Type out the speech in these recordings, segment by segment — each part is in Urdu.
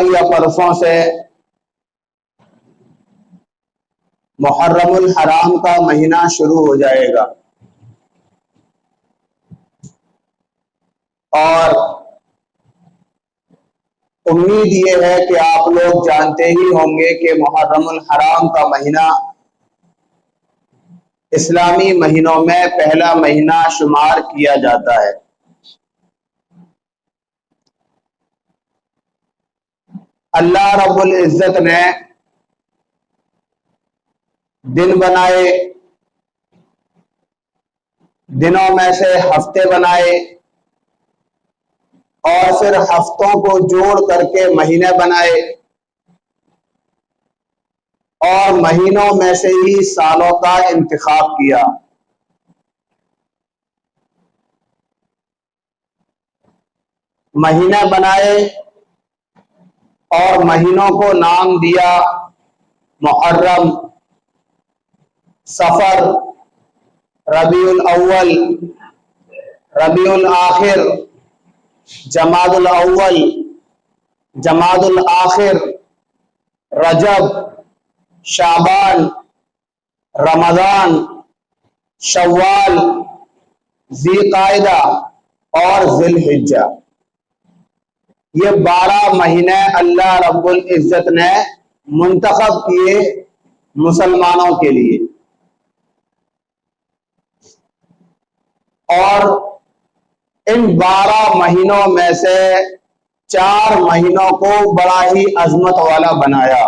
یا پرسوں سے محرم الحرام کا مہینہ شروع ہو جائے گا، اور امید یہ ہے کہ آپ لوگ جانتے ہی ہوں گے کہ محرم الحرام کا مہینہ اسلامی مہینوں میں پہلا مہینہ شمار کیا جاتا ہے۔ اللہ رب العزت نے دن بنائے، دنوں میں سے ہفتے بنائے، اور پھر ہفتوں کو جوڑ کر کے مہینے بنائے، اور مہینوں میں سے ہی سالوں کا انتخاب کیا۔ مہینے بنائے اور مہینوں کو نام دیا محرم، صفر، ربیع الاول، ربیع الآخر، جمادی الاول، جمادی الآخر، رجب، شعبان، رمضان، شوال، ذی قعدہ اور ذی الحجہ۔ یہ 12 مہینے اللہ رب العزت نے منتخب کیے مسلمانوں کے لیے، اور ان 12 مہینوں میں سے 4 مہینوں کو بڑا ہی عظمت والا بنایا۔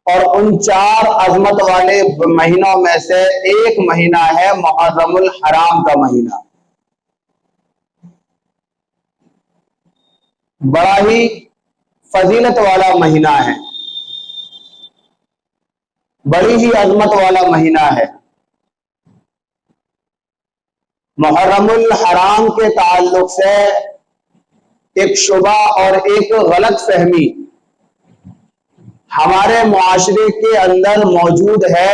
اور ان 4 عظمت والے مہینوں میں سے ایک مہینہ ہے محرم الحرام کا مہینہ۔ بڑا ہی فضیلت والا مہینہ ہے، بڑی ہی عظمت والا مہینہ ہے۔ محرم الحرام کے تعلق سے ایک شبہ اور ایک غلط فہمی ہمارے معاشرے کے اندر موجود ہے،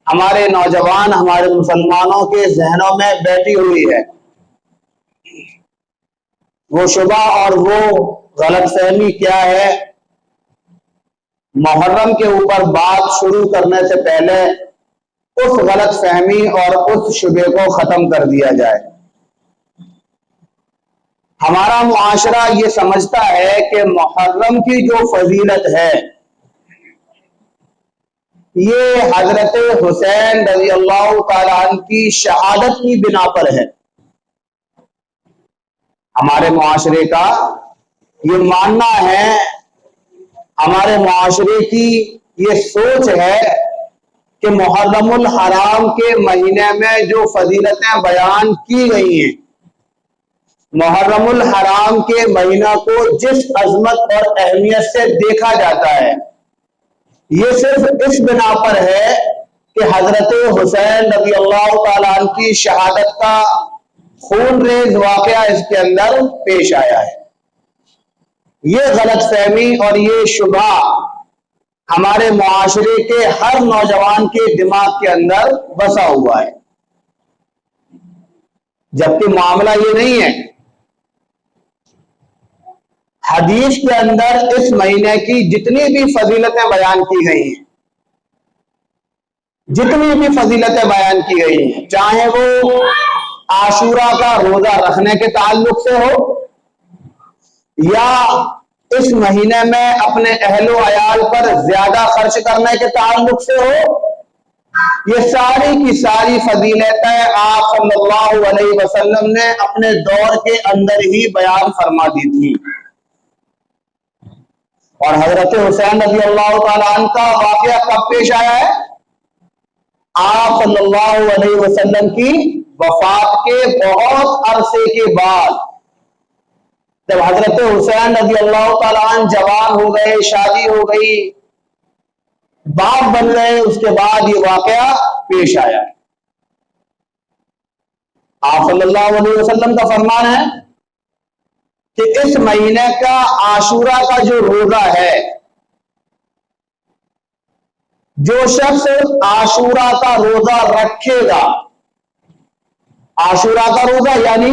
ہمارے نوجوان، ہمارے مسلمانوں کے ذہنوں میں بیٹھی ہوئی ہے۔ وہ شبہ اور وہ غلط فہمی کیا ہے؟ محرم کے اوپر بات شروع کرنے سے پہلے اس غلط فہمی اور اس شبہ کو ختم کر دیا جائے۔ ہمارا معاشرہ یہ سمجھتا ہے کہ محرم کی جو فضیلت ہے یہ حضرت حسین رضی اللہ تعالیٰ عنہ کی شہادت کی بنا پر ہے۔ ہمارے معاشرے کا یہ ماننا ہے، ہمارے معاشرے کی یہ سوچ ہے کہ محرم الحرام کے مہینے میں جو فضیلتیں بیان کی گئی ہیں، محرم الحرام کے مہینہ کو جس عظمت اور اہمیت سے دیکھا جاتا ہے، یہ صرف اس بنا پر ہے کہ حضرت حسین رضی اللہ تعالیٰ عنہ کی شہادت کا خون ریز واقعہ اس کے اندر پیش آیا ہے۔ یہ غلط فہمی اور یہ شبہ ہمارے معاشرے کے ہر نوجوان کے دماغ کے اندر بسا ہوا ہے، جبکہ معاملہ یہ نہیں ہے۔ حدیث کے اندر اس مہینے کی جتنی بھی فضیلتیں بیان کی گئی ہیں، جتنی بھی فضیلتیں بیان کی گئی ہیں، چاہے وہ عاشورہ کا روزہ رکھنے کے تعلق سے ہو، یا اس مہینے میں اپنے اہل و عیال پر زیادہ خرچ کرنے کے تعلق سے ہو، یہ ساری کی ساری فضیلتیں آپ صلی اللہ علیہ وسلم نے اپنے دور کے اندر ہی بیان فرما دی تھی۔ اور حضرت حسین رضی اللہ تعالیٰ عنہ کا واقعہ کب پیش آیا ہے؟ آپ صلی اللہ علیہ وسلم کی وفات کے بہت عرصے کے بعد، جب حضرت حسین رضی اللہ تعالیٰ عنہ جوان ہو گئے، شادی ہو گئی، باپ بن گئے، اس کے بعد یہ واقعہ پیش آیا ہے۔ آپ صلی اللہ علیہ وسلم کا فرمان ہے کہ اس مہینے کا عاشورہ کا جو روزہ ہے، جو شخص عاشورہ کا روزہ رکھے گا، عاشورہ کا روزہ یعنی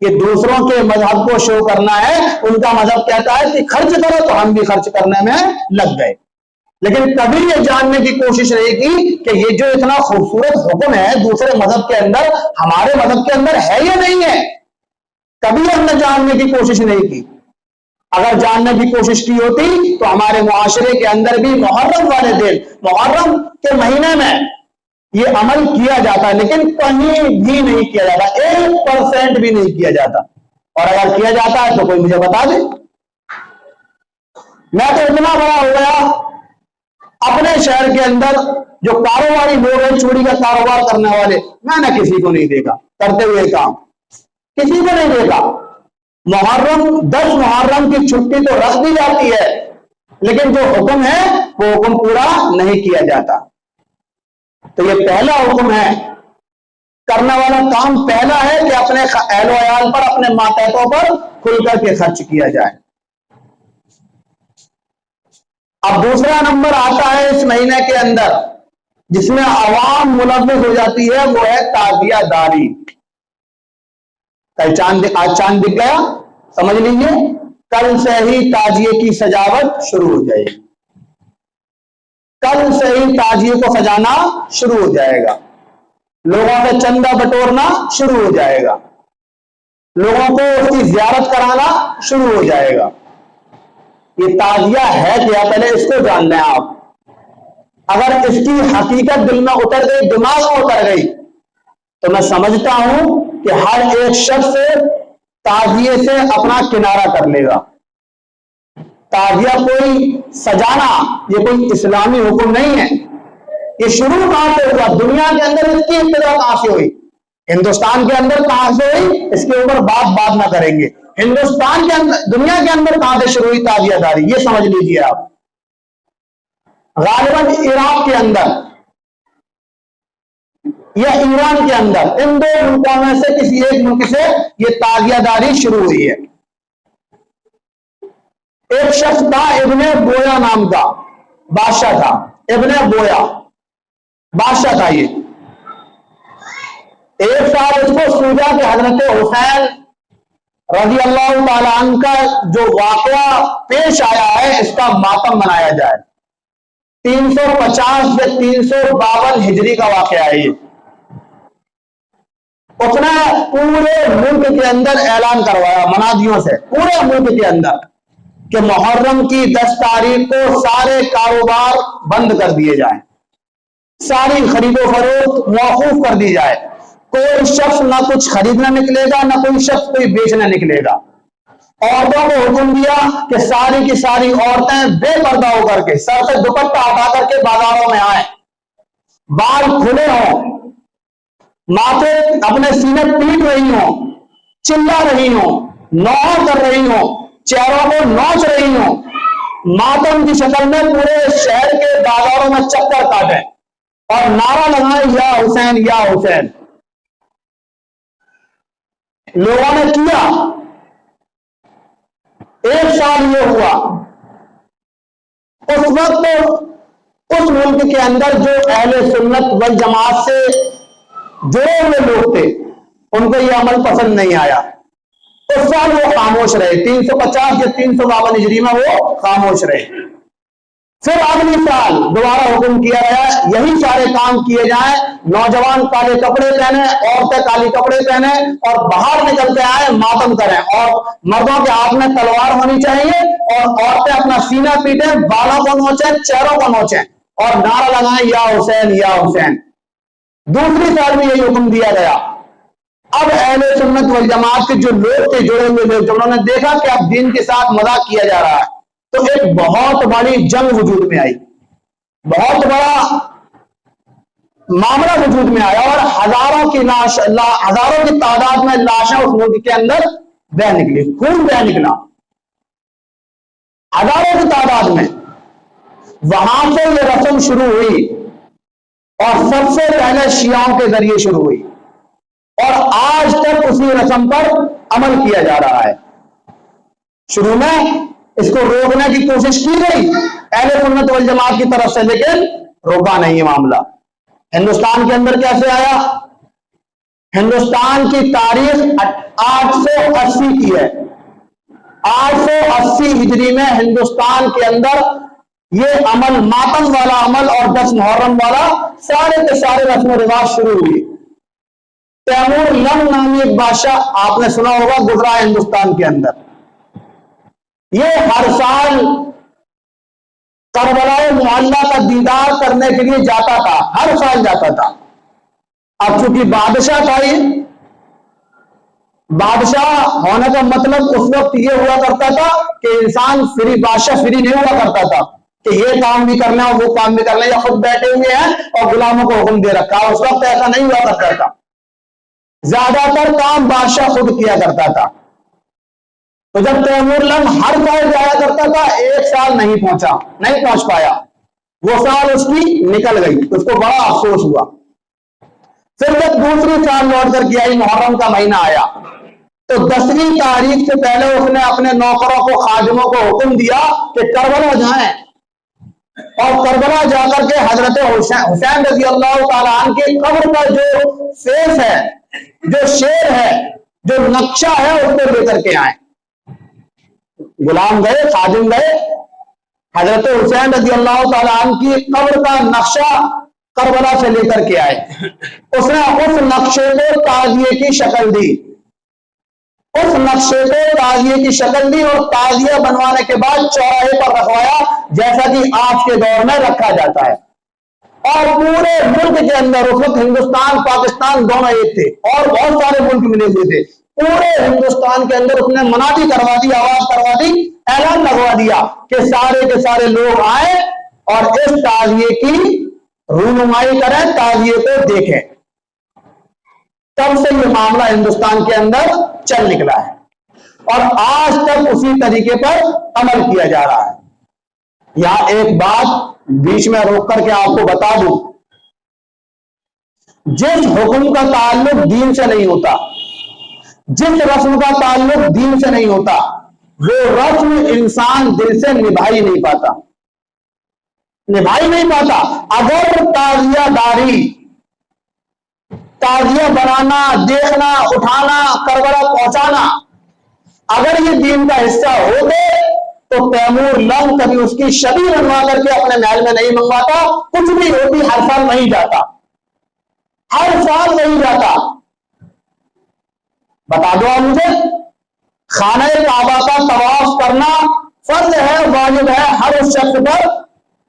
یہ دوسروں کے مذہب کو شو کرنا ہے. ان کا مذہب کہتا ہے کہ خرچ کرو تو ہم بھی خرچ کرنے میں لگ گئے. لیکن کبھی یہ جاننے کی کوشش نہیں کی کہ یہ جو اتنا خوبصورت حکم ہے دوسرے مذہب کے اندر ہمارے مذہب کے اندر ہے یا نہیں ہے. کبھی ہم نے جاننے کی کوشش نہیں کی. اگر جاننے کی کوشش کی ہوتی تو ہمارے معاشرے کے اندر بھی محرم والے دن، محرم کے مہینے میں یہ عمل کیا جاتا، لیکن کہیں بھی نہیں کیا جاتا، 1% بھی نہیں کیا جاتا. اور اگر کیا جاتا ہے تو کوئی مجھے بتا دے. میں تو اتنا بڑا ہو گیا، اپنے شہر کے اندر جو کاروباری لوگ ہیں چوڑی کا کاروبار کرنے والے، میں نے کسی کو نہیں دیکھا کرتے ہوئے کام، کسی کو نہیں دیکھا. محرم 10 محرم کی چھٹی تو رکھ دی جاتی ہے، لیکن جو حکم ہے وہ حکم پورا نہیں کیا جاتا. تو یہ پہلا حکم ہے، کرنے والا کام پہلا ہے کہ اپنے اہل و عیال پر، اپنے ماتحتوں پر کھل کر کے خرچ کیا جائے. اب دوسرا نمبر آتا ہے اس مہینے کے اندر جس میں عوام ملوث ہو جاتی ہے، وہ ہے تعزیہ داری. آج چاند دکھ گیا، سمجھ لیجیے کل سے ہی تعزیے کی سجاوٹ شروع ہو جائے گی. کل سے ہی تعزیے کو سجانا شروع ہو جائے گا. لوگوں سے چندہ بٹورنا شروع ہو جائے گا. لوگوں کو اس کی زیارت کرانا شروع ہو جائے گا. یہ تعزیہ ہے کیا، پہلے اس کو جان لیں آپ. اگر اس کی حقیقت دل میں اتر گئی، دماغ میں اتر گئی، تو میں سمجھتا ہوں کہ ہر ایک شخص تعزیے سے اپنا کنارہ کر لے گا. تعزیہ کوئی سجانا یہ کوئی اسلامی حکم نہیں ہے. یہ شروع کہاں سے ہوا؟ دنیا کے اندر اس کی ابتدا کہاں سے ہوئی؟ ہندوستان کے اندر کہاں سے ہوئی؟ اس کے اوپر بات نہ کریں گے. ہندوستان کے اندر، دنیا کے اندر کہاں سے شروع ہوئی تعزیہ داری، یہ سمجھ لیجیے آپ. غالباً عراق کے اندر یا ایران کے اندر، ان 2 ملکوں میں سے کسی ایک ملک سے یہ تعزیہ داری شروع ہوئی ہے. ایک شخص تھا ابن بویا نام کا بادشاہ تھا. ابن بویا بادشاہ تھا. یہ ایک سال اس کو سوجا کہ حضرت حسین رضی اللہ تعالیٰ عنہ کا جو واقعہ پیش آیا ہے اس کا ماتم منایا جائے. 350 یا 352 ہجری کا واقعہ ہے. یہ اس نے پورے ملک کے اندر اعلان کروایا منادیوں سے، پورے ملک کے اندر، کہ محرم کی 10 تاریخ کو سارے کاروبار بند کر دیے جائیں، ساری خرید و فروخت موقوف کر دی جائے. کوئی شخص نہ کچھ خریدنا نکلے گا، نہ کوئی شخص کوئی بیچنا نکلے گا. عورتوں کو حکم دیا کہ ساری کی ساری عورتیں بے پردہ ہو کر کے، سر سے دوپٹہ ہٹا کر کے بازاروں میں آئیں، بال کھلے ہوں، ماتھے اپنے سینے پیٹ رہی ہوں، چلا رہی ہوں، نوح کر رہی ہوں، چہروں کو نوچ رہی ہوں، ماتم کی شکل میں پورے شہر کے بازاروں میں چکر کاٹیں اور نعرہ لگائیں یا حسین یا حسین. لوگوں نے کیا. 1 سال یہ ہوا. اس وقت اس ملک کے اندر جو اہل سنت والجماعت سے جڑے ہوئے لوگ تھے ان کو یہ عمل پسند نہیں آیا. اس سال وہ خاموش رہے. 350 یا 352 ہجری میں وہ خاموش رہے. پھر اگلی سال دوبارہ حکم کیا گیا یہی سارے کام کیے جائیں. نوجوان کالے کپڑے پہنے، عورتیں کالے کپڑے پہنے اور باہر نکل کے آئے، ماتم کریں. اور مردوں کے ہاتھ میں تلوار ہونی چاہیے اور عورتیں اپنا سینہ پیٹیں، بالوں کو نوچیں، چہروں کو نوچیں اور نعرہ لگائیں یا حسین یا حسین. دوسری سال میں یہی حکم دیا گیا. اب اہل سنت والجماعت کے جو لوگ تھے جڑے ہوئے لوگ، جب انہوں نے دیکھا کہ اب دین کے ساتھ مذاق کیا جا رہا ہے تو ایک بہت بڑی جنگ وجود میں آئی، بہت بڑا معاملہ وجود میں آیا اور ہزاروں کی تعداد میں لاشیں اس ملک کے اندر بہہ نکلی، خون بہہ نکلا ہزاروں کی تعداد میں. وہاں سے یہ رسم شروع ہوئی اور سب سے پہلے شیعوں کے ذریعے شروع ہوئی اور آج تک اسی رسم پر عمل کیا جا رہا ہے. شروع میں اس کو روکنے کی کوشش کی گئی اہل سنت والجماعت کی طرف سے، لیکن روکا نہیں معاملہ. ہندوستان کے اندر کیسے آیا؟ ہندوستان کی تاریخ 880 کی ہے. 880 ہجری میں ہندوستان کے اندر یہ عمل، ماتم والا عمل اور 10 محرم والا سارے کے سارے رسم و رواج شروع ہوئی. تیمور لنگ نامی ایک بادشاہ آپ نے سنا ہوگا گزرا ہے ہندوستان کے اندر. یہ ہر سال کربلا معلیٰ کا دیدار کرنے کے لیے جاتا تھا، ہر سال جاتا تھا. اب چونکہ بادشاہ تھا، یہ بادشاہ ہونے کا مطلب اس وقت یہ ہوا کرتا تھا کہ انسان بادشاہ فری نہیں ہوا کرتا تھا کہ یہ کام بھی کرنا ہے وہ کام بھی کرنا ہے، یا خود بیٹھے ہوئے ہیں اور غلاموں کو حکم دے رکھا. اس وقت ایسا نہیں ہوا کرتا تھا، زیادہ تر کام بادشاہ خود کیا کرتا تھا. تو جب تیمور لنگ ہر سال جایا کرتا تھا، ایک سال نہیں پہنچ پایا، وہ سال اس کی نکل گئی، اس کو بڑا افسوس ہوا. پھر جب دوسری سال لوٹ کر کے آئی، محرم کا مہینہ آیا، تو 10ویں تاریخ سے پہلے اس نے اپنے نوکروں کو، خادموں کو حکم دیا کہ کربلا جائیں، اور کربلا جا کر کے حضرت حسین رضی اللہ تعالیٰ عنہ کی قبر کا جو فیس ہے، جو شیر ہے، جو نقشہ ہے، اس کو لے کر کے آئیں. غلام گئے، خادم گئے، حضرت حسین رضی اللہ تعالیٰ عنہ کی قبر کا نقشہ کربلا سے لے کر کے آئے. اس نے اس نقشے کو تعزیے کی شکل دی، اس نقشے کو تعزیے کی شکل دی، اور تعزیہ بنوانے کے بعد چوراہے پر رکھوایا، جیسا کہ آج کے دور میں رکھا جاتا ہے. اور پورے ملک کے اندر، اس وقت ہندوستان پاکستان دونوں ایک تھے اور بہت سارے ملک ملے ہوئے تھے، پورے ہندوستان کے اندر اس نے منادی کروا دی، آواز کروا دی، اعلان لگوا دیا کہ سارے کے سارے لوگ آئیں اور اس تعزیے کی رونمائی کریں، تعزیے کو دیکھیں. تب سے یہ معاملہ ہندوستان کے اندر چل نکلا ہے اور آج تک اسی طریقے پر عمل کیا جا رہا ہے. یہاں ایک بات بیچ میں روک کر کے آپ کو بتا دوں، جس حکم کا تعلق دین سے نہیں ہوتا، جس رسم کا تعلق دین سے نہیں ہوتا، وہ رسم انسان دل سے نبھا ہی نہیں پاتا. اگر تعزیہ داری، تعزیہ بنانا، دیکھنا، اٹھانا، کربلا پہنچانا اگر یہ دین کا حصہ ہو گئے تو تیمور لنگ کبھی اس کی شبی بنوا کر کے اپنے محل میں نہیں منگواتا. کچھ بھی ہوتی ہر سال وہیں جاتا، ہر سال وہیں جاتا. بتا دو آپ مجھے، خانہ کعبہ کا طواف کرنا فرض ہے، واجب ہے ہر اس شخص پر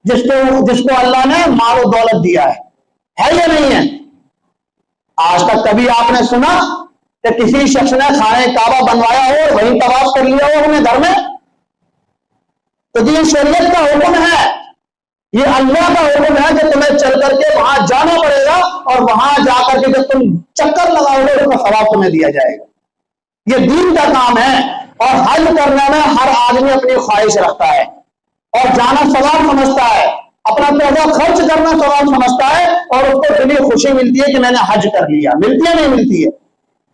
جس کو اللہ نے مال و دولت دیا ہے یا نہیں ہے؟ آج تک کبھی آپ نے سنا کہ کسی شخص نے خانہ کعبہ بنوایا ہو اور وہیں طواف کر لیا ہو اپنے گھر میں؟ تو یہ شریعت کا حکم ہے، یہ اللہ کا حکم ہے کہ تمہیں چل کر کے وہاں جانا پڑے گا، اور وہاں جا کر کے جب تم چکر لگاؤ گے اس کا ثواب تمہیں دیا جائے گا. یہ دین کا کام ہے. اور حج کرنے میں ہر آدمی اپنی خواہش رکھتا ہے اور جانا ثواب سمجھتا ہے، اپنا پیسہ خرچ کرنا ثواب سمجھتا ہے، اور اس کو دلی خوشی ملتی ہے کہ میں نے حج کر لیا. ملتی ہے نہیں ملتی ہے؟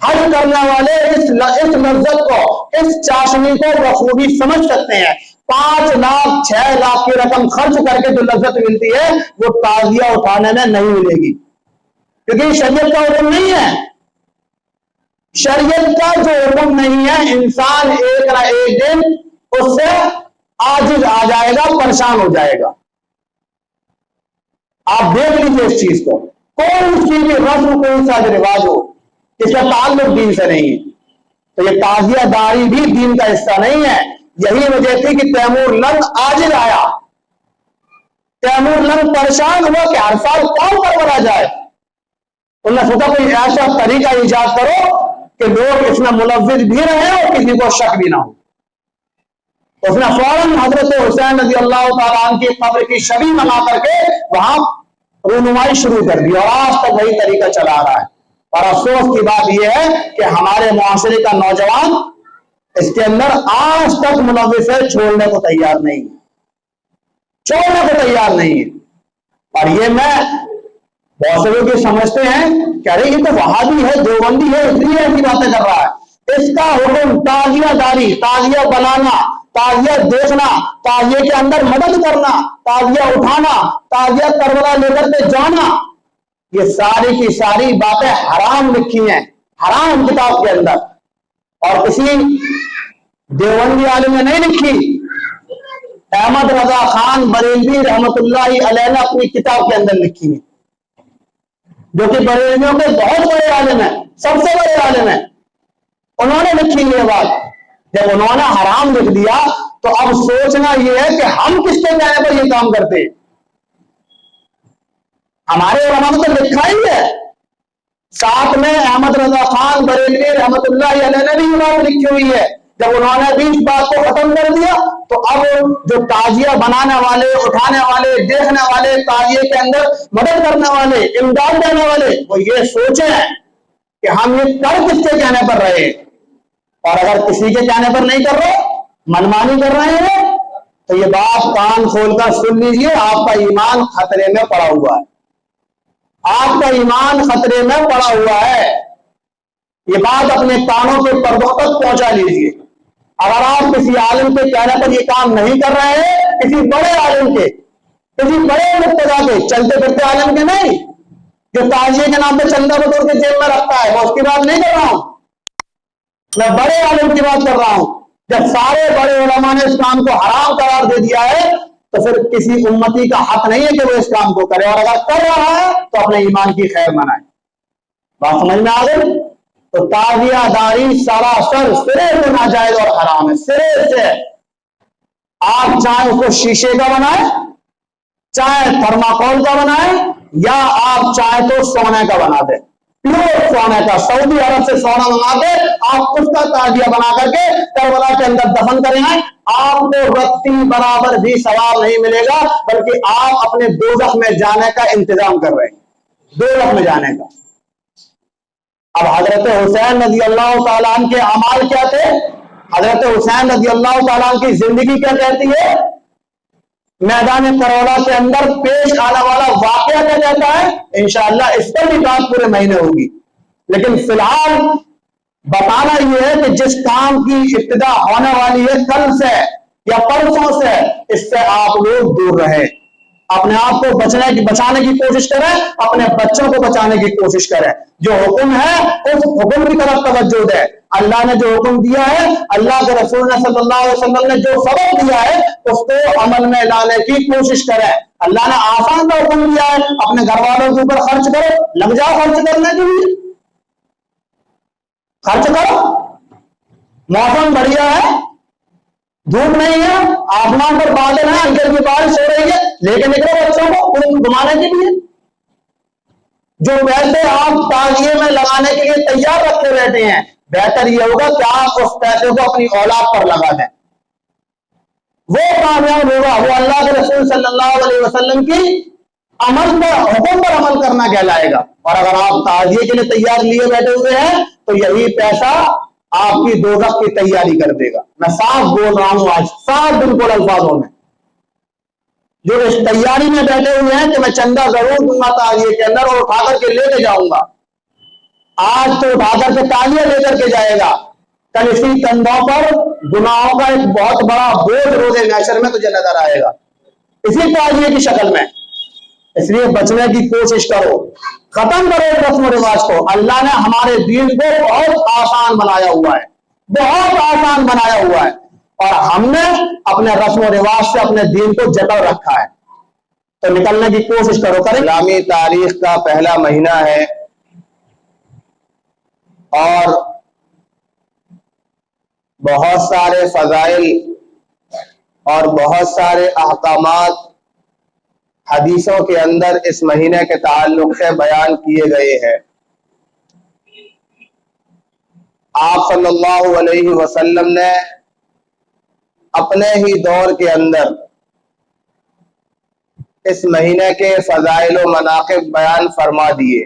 حج کرنے والے اس لذت کو، اس چاشنی کو بخوبی سمجھ سکتے ہیں. 5 لاکھ 6 لاکھ کی رقم خرچ کر کے جو لذت ملتی ہے وہ تعزیہ اٹھانے میں نہیں ملے گی، کیونکہ شریعت کا حکم نہیں ہے. شریعت کا جو حکم نہیں ہے، انسان ایک نہ ایک دن اس سے عاجز آ جائے گا، پریشان ہو جائے گا. آپ دیکھ لیجیے اس چیز کو، کوئی چیز بھی رسم، کوئی سا رواج ہو، اس کا تعلق دین سے نہیں ہے. تو یہ تعزیہ داری بھی دین کا حصہ نہیں ہے. یہی وجہ تھی کہ تیمور لنگ عاجز آیا، تیمور لنگ پریشان ہوا کہ ہر سال کون کربلا جائے. انہوں نے سوچا کوئی ایسا طریقہ ایجاد کرو کہ لوگ اس میں ملوث بھی رہے اور کسی کو شک بھی نہ ہو. اس نے فوراً حضرت حسین رضی اللہ تعالیٰ عنہ کی قبر کی شبی بنا کر کے وہاں رونمائی شروع کر دی، اور آج تک وہی طریقہ چلا رہا ہے. اور افسوس کی بات یہ ہے کہ ہمارے معاشرے کا نوجوان اس کے اندر آج تک ملوث ہے، چھوڑنے کو تیار نہیں ہے. اور یہ میں بہت سے لوگ یہ سمجھتے ہیں کہ ارے یہ تو وہابی ہے، دیوبندی ہے، اس لیے ایسی باتیں کر رہا ہے. اس کا حکم تعزیہ داری، تعزیہ بنانا، تعزیہ دیکھنا، تعزیے کے اندر مدد کرنا، تعزیہ اٹھانا، تعزیہ کربلا لے کر کے جانا، یہ ساری کی ساری باتیں حرام لکھی ہیں، حرام کتاب کے اندر، اور کسی دیوبندی عالم نے نہیں لکھی۔ احمد رضا خان بریلوی رحمت اللہ علیہ نے اپنی کتاب کے اندر لکھی ہے، جو کہ بریلویوں کے بہت بڑے عالم ہیں، سب سے بڑے عالم ہیں، انہوں نے لکھی یہ بات۔ جب انہوں نے حرام لکھ دیا تو اب سوچنا یہ ہے کہ ہم کس کے کہنے پر یہ کام کرتے ہیں؟ ہمارے علماء نے تو لکھا ہی ہے، ساتھ میں احمد رضا خان بریلوی رحمت اللہ علیہ نے بھی یہ بات لکھی ہوئی ہے۔ جب انہوں نے بھی اس بات کو ختم کر دیا تو اب جو تعزیہ بنانے والے، اٹھانے والے، دیکھنے والے، تعزیے کے اندر مدد کرنے والے، امداد دینے والے، وہ یہ سوچیں کہ ہم یہ کر کس کے کہنے پر رہے، اور اگر کسی کے کہنے پر نہیں کر رہے، منمانی کر رہے ہیں، تو یہ بات کان کھول کر سن لیجئے، آپ کا ایمان خطرے میں پڑا ہوا ہے، آپ کا ایمان خطرے میں پڑا ہوا ہے۔ یہ بات اپنے کانوں کے پردوں تک پہنچا لیجئے۔ اگر آپ کسی عالم کے کہنے پر یہ کام نہیں کر رہے ہیں، کسی بڑے عالم کے، کسی بڑے مقتدا کے، چلتے پھرتے عالم کے نہیں، جو تعزیے کے نام پہ چندہ بطور کے جیب میں رکھتا ہے، میں اس کی بات نہیں کر رہا ہوں، میں بڑے عالم کی بات کر رہا ہوں۔ جب سارے بڑے علماء نے اس کام کو حرام قرار دے دیا ہے تو پھر کسی امتی کا حق نہیں ہے کہ وہ اس کام کو کرے، اور اگر کر رہا ہے تو اپنے ایمان کی خیر منائے۔ بات سمجھ میں آ گئی؟ تو تعزیہ داری سراسر سرے سے ناجائز اور حرام ہے، سرے سے۔ آپ چاہے اس کو شیشے کا بنائیں، چاہے تھرماکول کا بنائیں، یا آپ چاہے تو سونے کا بنا دیں، پیور سونے کا، سعودی عرب سے سونا منگا کے آپ اس کا تعزیہ بنا کر کے کربلا کے اندر دفن کریں، آپ کو رتی برابر بھی ثواب نہیں ملے گا، بلکہ آپ اپنے دوزخ میں جانے کا انتظام کر رہے ہیں، دوزخ میں جانے کا۔ اب حضرت حسین رضی اللہ تعالیٰ عنہ کے اعمال کیا تھے؟ حضرت حسین رضی اللہ تعالیٰ عنہ کی زندگی کیا کہتی ہے؟ میدان کربلا کے اندر پیش آنے والا واقعہ کیا کہتا ہے؟ انشاءاللہ اس پر بھی بات پورے مہینے ہوگی، لیکن فی الحال بتانا یہ ہے کہ جس کام کی ابتدا ہونے والی ہے کل سے یا پرسوں سے، اس سے آپ لوگ دور رہیں، اپنے آپ کو بچانے کی کوشش کریں، اپنے بچوں کو بچانے کی کوشش کریں۔ جو حکم ہے اس حکم کی طرف توجہ دیں۔ اللہ نے جو حکم دیا ہے، اللہ کے رسول نے صلی اللہ علیہ وسلم نے جو سبق دیا ہے، اس کو عمل میں لانے کی کوشش کریں۔ اللہ نے آسان کا حکم دیا ہے، اپنے گھر والوں کے اوپر خرچ کرو، لگ جاؤ خرچ کرنے کے لیے، خرچ کرو۔ موسم بڑھیا ہے، دھوپ نہیں ہے، آسمان پر بادل ہیں، ہلکی ہلکی بارش ہو رہی ہے، لے کے نکلو بچوں کو گھمانے کے لیے۔ جو پیسے آپ تعزیے میں لگانے کے لیے تیار رکھتے رہتے ہیں، بہتر یہ ہوگا کہ آپ اس پیسے کو اپنی اولاد پر لگا دیں، وہ کامیاب ہوگا، وہ اللہ کے رسول صلی اللہ علیہ وسلم کی عمل پر، حکم پر عمل کرنا کہلائے گا۔ اور اگر آپ تعزیے کے لیے تیار لیے بیٹھے ہوئے ہیں تو یہی پیسہ آپ کی دوزخ کی تیاری کر دے گا۔ میں صاف بول رہا ہوں، آج صاف بالکل الفاظوں میں، جو اس تیاری میں بیٹھے ہوئے ہیں کہ میں چندہ ضرور دوں گا تعزیے کے اندر اور اٹھا کر کے لے کے جاؤں گا، آج تو اٹھا کر کے تعزیہ لے کر کے جائے گا، کل اسی کندھوں پر گناہوں کا ایک بہت بڑا بوجھ روزے محشر میں تجھے نظر آئے گا، اسی تعزیے کی شکل میں۔ اس لیے بچنے کی کوشش کرو، ختم کرو رسم و رواج کو۔ اللہ نے ہمارے دین کو بہت آسان بنایا ہوا ہے، بہت آسان بنایا ہوا ہے، اور ہم نے اپنے رسم و رواج سے اپنے دین کو جکڑ رکھا ہے، تو نکلنے کی کوشش کرو۔ اسلامی تاریخ کا پہلا مہینہ ہے اور بہت سارے فضائل اور بہت سارے احکامات حدیثوں کے اندر اس مہینے کے تعلق سے بیان کیے گئے ہیں۔ آپ صلی اللہ علیہ وسلم نے اپنے ہی دور کے اندر اس مہینے کے فضائل و مناقب بیان فرما دیے۔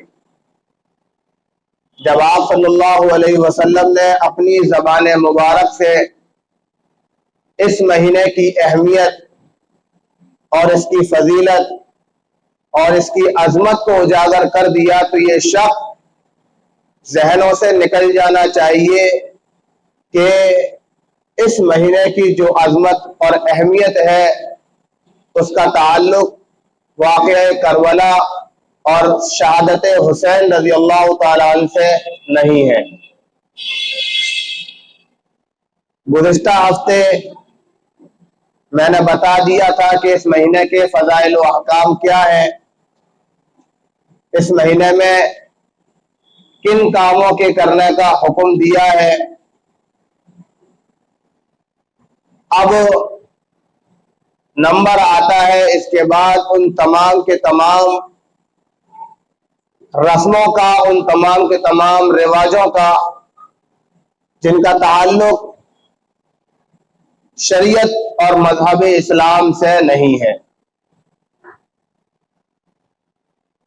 جب آپ صلی اللہ علیہ وسلم نے اپنی زبان مبارک سے اس مہینے کی اہمیت اور اس کی فضیلت اور اس کی عظمت کو اجاگر کر دیا تو یہ شک ذہنوں سے نکل جانا چاہیے کہ اس مہینے کی جو عظمت اور اہمیت ہے اس کا تعلق واقعہ کربلا اور شہادت حسین رضی اللہ تعالی عنہ سے نہیں ہے۔ گزشتہ ہفتے میں نے بتا دیا تھا کہ اس مہینے کے فضائل و احکام کیا ہیں، اس مہینے میں کن کاموں کے کرنے کا حکم دیا ہے۔ اب نمبر آتا ہے اس کے بعد ان تمام کے تمام رسموں کا، ان تمام کے تمام رواجوں کا جن کا تعلق شریعت اور مذہب اسلام سے نہیں ہے۔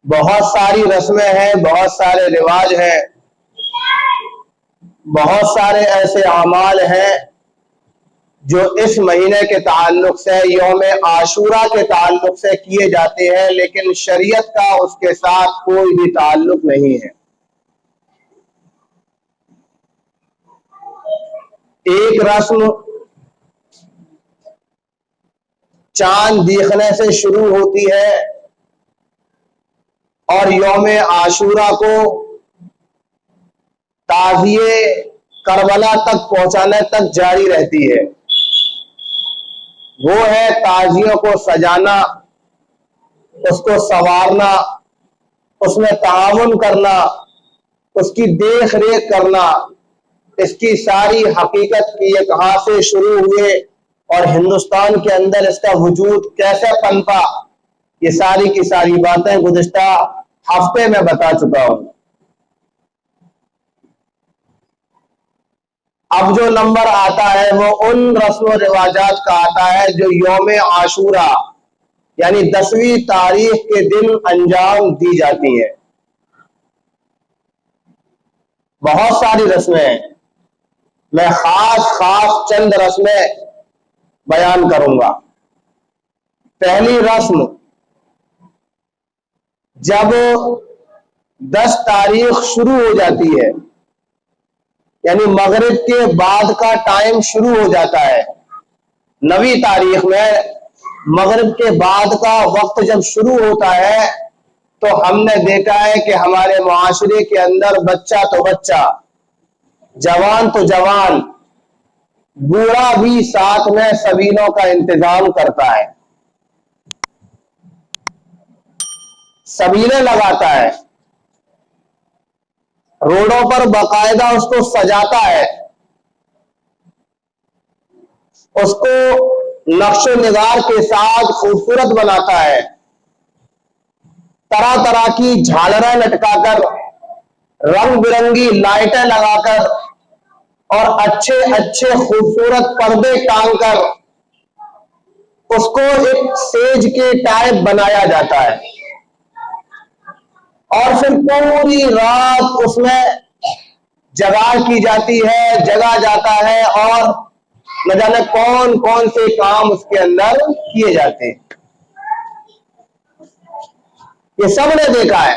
بہت ساری رسمیں ہیں، بہت سارے رواج ہیں، بہت سارے ایسے اعمال ہیں جو اس مہینے کے تعلق سے، یوم عاشورہ کے تعلق سے کیے جاتے ہیں، لیکن شریعت کا اس کے ساتھ کوئی بھی تعلق نہیں ہے۔ ایک رسم چاند دیکھنے سے شروع ہوتی ہے اور یوم عاشورہ کو تعزیے کربلا تک پہنچانے تک جاری رہتی ہے۔ وہ ہے تعزیوں کو سجانا، اس کو سنوارنا، اس میں تعاون کرنا، اس کی دیکھ ریکھ کرنا، اس کی ساری حقیقت کی یہ کہاں سے شروع ہوئے اور ہندوستان کے اندر اس کا وجود کیسے پنپا، یہ ساری کی ساری باتیں گزشتہ ہفتے میں بتا چکا ہوں۔ اب جو نمبر آتا ہے وہ ان رسم و رواجات کا آتا ہے جو یوم عاشورہ یعنی 10ویں تاریخ کے دن انجام دی جاتی ہیں۔ بہت ساری رسمیں ہیں، میں خاص چند رسمیں بیان کروں گا۔ پہلی رسم، جب 10 تاریخ شروع ہو جاتی ہے یعنی مغرب کے بعد کا ٹائم شروع ہو جاتا ہے، 9ویں تاریخ میں مغرب کے بعد کا وقت جب شروع ہوتا ہے تو ہم نے دیکھا ہے کہ ہمارے معاشرے کے اندر بچہ تو بچہ، جوان تو جوان، بوڑھا بھی ساتھ میں سبیلوں کا انتظام کرتا ہے، سبیلیں لگاتا ہے، روڈوں پر باقاعدہ اس کو سجاتا ہے، اس کو نقش و نگار کے ساتھ خوبصورت بناتا ہے، طرح طرح کی جھالریں لٹکا کر، رنگ برنگی لائٹیں لگا کر اور اچھے خوبصورت پردے ٹانگ کر اس کو ایک سیج کے ٹائپ بنایا جاتا ہے، اور پھر پوری رات اس میں جگہ کی جاتی ہے، جگا جاتا ہے، اور نہ جانے کون کون سے کام اس کے اندر کیے جاتے ہیں۔ یہ سب نے دیکھا ہے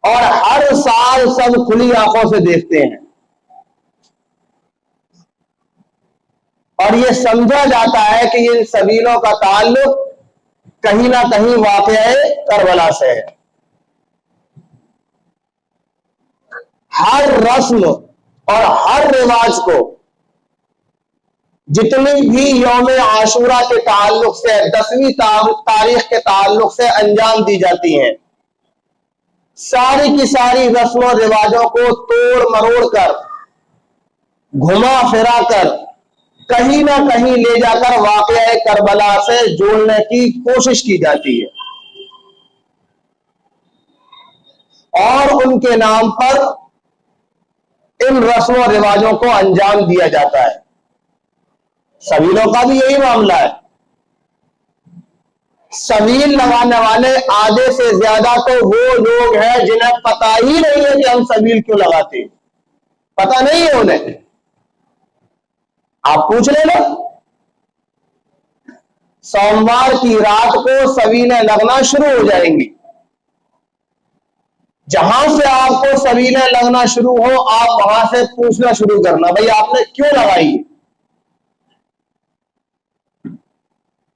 اور ہر سال سب کھلی آنکھوں سے دیکھتے ہیں، اور یہ سمجھا جاتا ہے کہ ان سبیلوں کا تعلق کہیں نہ کہیں واقعہ کربلا سے ہے۔ ہر رسم اور ہر رواج کو، جتنی بھی یوم عاشورہ کے تعلق سے، 10ویں تاریخ کے تعلق سے انجام دی جاتی ہیں، ساری کی ساری رسم و رواجوں کو توڑ مروڑ کر، گھما پھرا کر، کہیں نہ کہیں لے جا کر واقعہ کربلا سے جوڑنے کی کوشش کی جاتی ہے، اور ان کے نام پر ان رسم و رواجوں کو انجام دیا جاتا ہے۔ سبیلوں کا بھی یہی معاملہ ہے۔ سبیل لگانے والے آدھے سے زیادہ تو وہ لوگ ہیں جنہیں پتہ ہی نہیں ہے کہ ہم سبیل کیوں لگاتے ہیں، پتہ نہیں ہے انہیں۔ آپ پوچھ لینا، سوموار کی رات کو سبیلیں لگنا شروع ہو جائیں گی، جہاں سے آپ کو سبیلیں لگنا شروع ہو، آپ وہاں سے پوچھنا شروع کرنا، بھئی آپ نے کیوں لگائی؟